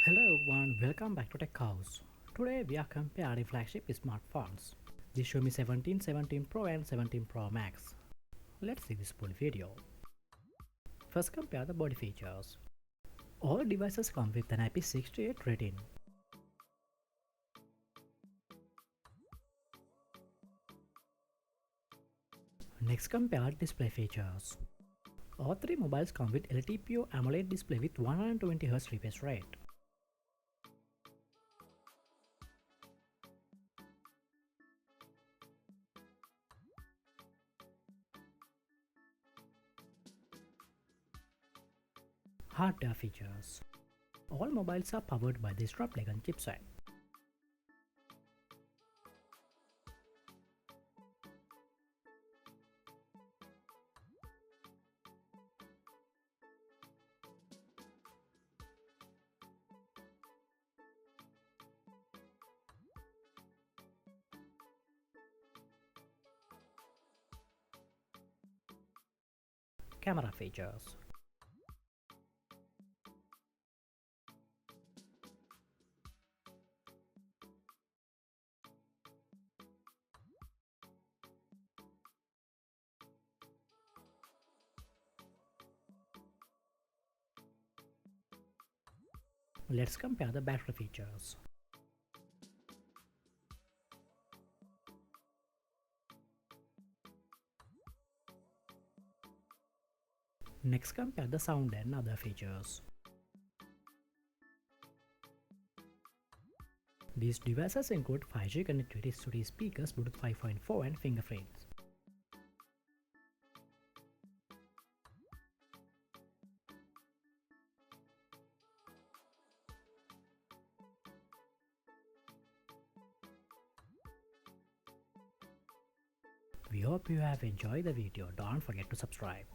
Hello everyone, welcome back to Tech House. Today we are comparing flagship smartphones, the Xiaomi 17, 17 Pro and 17 Pro Max. Let's see this full video. First compare the body features. All devices come with an IP68 rating. Next compare display features. All three mobiles come with LTPO AMOLED display with 120Hz refresh rate. Hardware features. All mobiles are powered by the Snapdragon chipset. Camera features. Let's compare the battery features. Next compare the sound and other features. These devices include 5G connectivity, studio speakers, Bluetooth 5.4 and fingerprints. We hope you have enjoyed the video. Don't forget to subscribe.